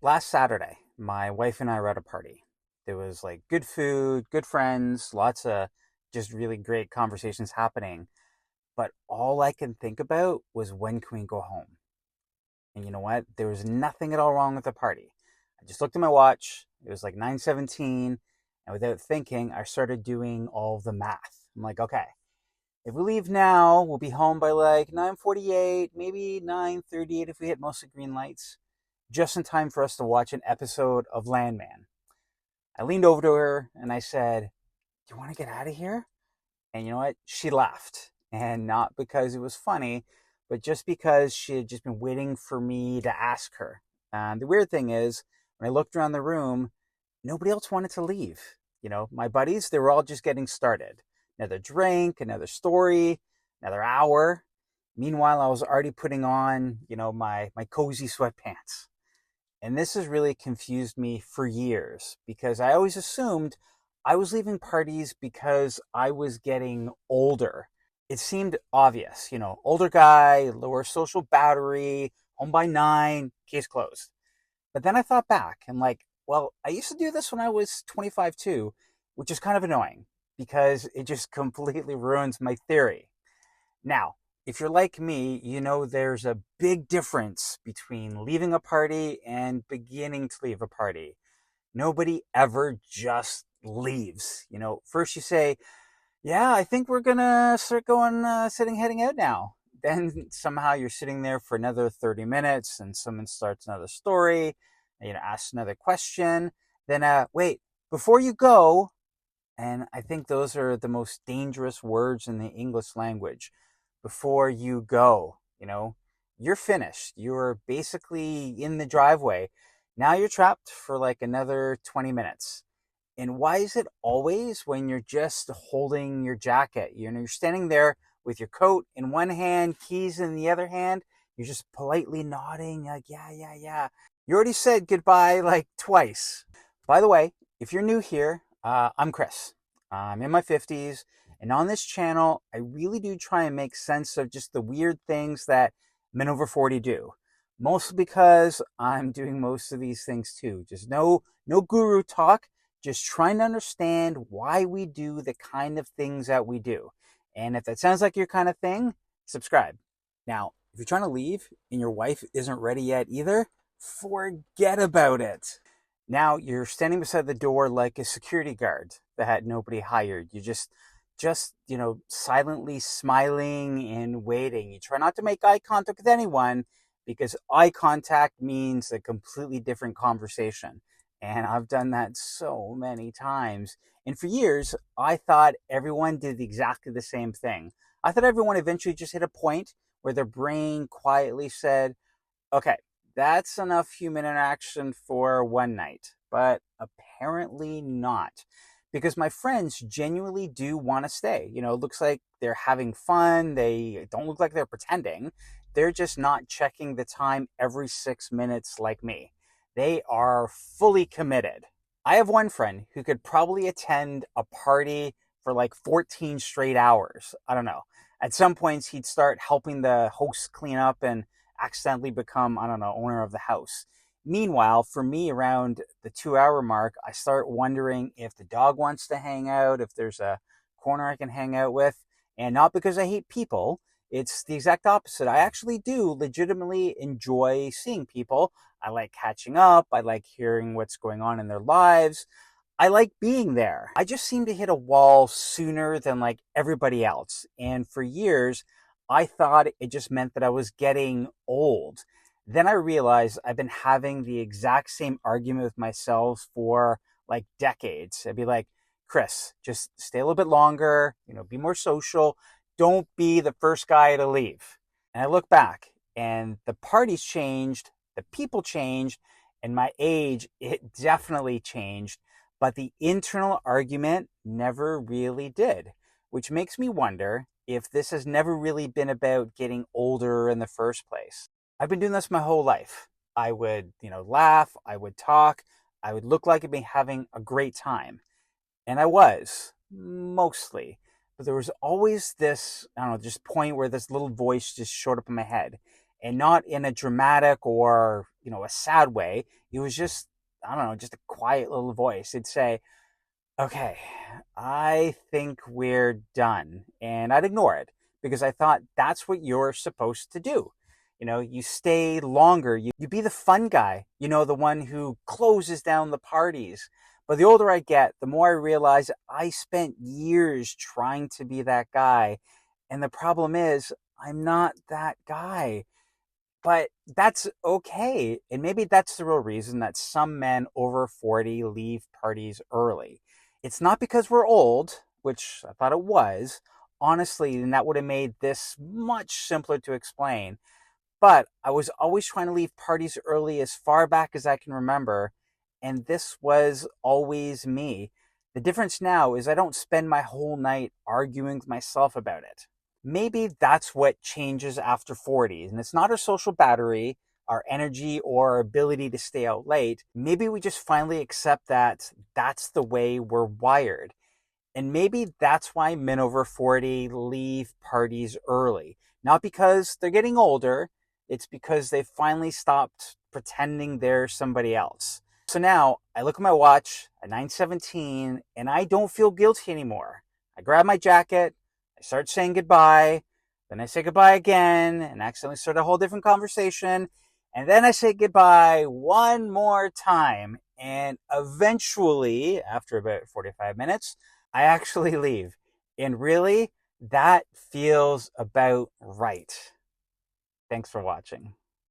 Last Saturday, my wife and I were at a party. There was like good food, good friends, lots of just really great conversations happening. But all I can think about was when can we go home? And you know what? There was nothing at all wrong with the party. I just looked at my watch. It was like 9:17, and without thinking, I started doing all the math. I'm like, okay, if we leave now, we'll be home by like 9:48, maybe 9:38 if we hit most of the green lights, just in time for us to watch an episode of Landman. I leaned over to her and I said, "Do you want to get out of here?" And you know what? She laughed. And not because it was funny, but just because she had just been waiting for me to ask her. And the weird thing is, when I looked around the room, nobody else wanted to leave. My buddies, they were all just getting started. Another drink, another story, another hour. Meanwhile, I was already putting on, my cozy sweatpants. And this has really confused me for years because I always assumed I was leaving parties because I was getting older. It seemed obvious, older guy, lower social battery, home by 9, case closed. But then I thought back and like, well, I used to do this when I was 25 too, which is kind of annoying because it just completely ruins my theory. Now, if you're like me, there's a big difference between leaving a party and beginning to leave a party. Nobody ever just leaves. First you say, yeah, I think we're gonna start going, heading out now. Then somehow you're sitting there for another 30 minutes and someone starts another story, and, asks another question. Then, wait, before you go, and I think those are the most dangerous words in the English language. Before you go, you're finished. You're basically in the driveway. Now you're trapped for like another 20 minutes. And why is it always when you're just holding your jacket? You're standing there with your coat in one hand, keys in the other hand. You're just politely nodding, like, yeah, yeah, yeah. You already said goodbye like twice. By the way, if you're new here, I'm Chris. I'm in my 50s. And on this channel, I really do try and make sense of just the weird things that men over 40 do. Mostly because I'm doing most of these things too. Just no guru talk, just trying to understand why we do the kind of things that we do. And if that sounds like your kind of thing, subscribe. Now, if you're trying to leave and your wife isn't ready yet either, forget about it. Now you're standing beside the door like a security guard that had nobody hired. You just, silently smiling and waiting. You try not to make eye contact with anyone because eye contact means a completely different conversation. And I've done that so many times. And for years, I thought everyone did exactly the same thing. I thought everyone eventually just hit a point where their brain quietly said, okay, that's enough human interaction for one night. But apparently not. Because my friends genuinely do want to stay. It looks like they're having fun. They don't look like they're pretending. They're just not checking the time every 6 minutes like me. They are fully committed. I have one friend who could probably attend a party for like 14 straight hours. I don't know. At some points, he'd start helping the host clean up and accidentally become, I don't know, owner of the house. Meanwhile, for me, around the 2 hour mark, I start wondering if the dog wants to hang out, if there's a corner I can hang out with. And not because I hate people, it's the exact opposite. I actually do legitimately enjoy seeing people. I like catching up. I like hearing what's going on in their lives. I like being there. I just seem to hit a wall sooner than like everybody else. And for years, I thought it just meant that I was getting old. Then I realized I've been having the exact same argument with myself for like decades. I'd be like, Chris, just stay a little bit longer, be more social. Don't be the first guy to leave. And I look back and the parties changed, the people changed, and my age, it definitely changed. But the internal argument never really did, which makes me wonder if this has never really been about getting older in the first place. I've been doing this my whole life. I would, laugh, I would talk, I would look like I'd be having a great time. And I was, mostly. But there was always this, I don't know, just point where this little voice just showed up in my head. And not in a dramatic or, a sad way. It was just, I don't know, just a quiet little voice. It'd say, okay, I think we're done. And I'd ignore it because I thought that's what you're supposed to do. You stay longer, you be the fun guy, the one who closes down the parties. But the older I get, the more I realize I spent years trying to be that guy. And the problem is, I'm not that guy. But that's okay. And maybe that's the real reason that some men over 40 leave parties early. It's not because we're old, which I thought it was. Honestly, and that would have made this much simpler to explain. But I was always trying to leave parties early as far back as I can remember. And this was always me. The difference now is I don't spend my whole night arguing with myself about it. Maybe that's what changes after 40. And it's not our social battery, our energy, or our ability to stay out late. Maybe we just finally accept that that's the way we're wired. And maybe that's why men over 40 leave parties early. Not because they're getting older, it's because they finally stopped pretending they're somebody else. So now I look at my watch at 9:17 and I don't feel guilty anymore. I grab my jacket, I start saying goodbye, then I say goodbye again and accidentally start a whole different conversation. And then I say goodbye one more time. And eventually, after about 45 minutes, I actually leave. And really, that feels about right. Thanks for watching.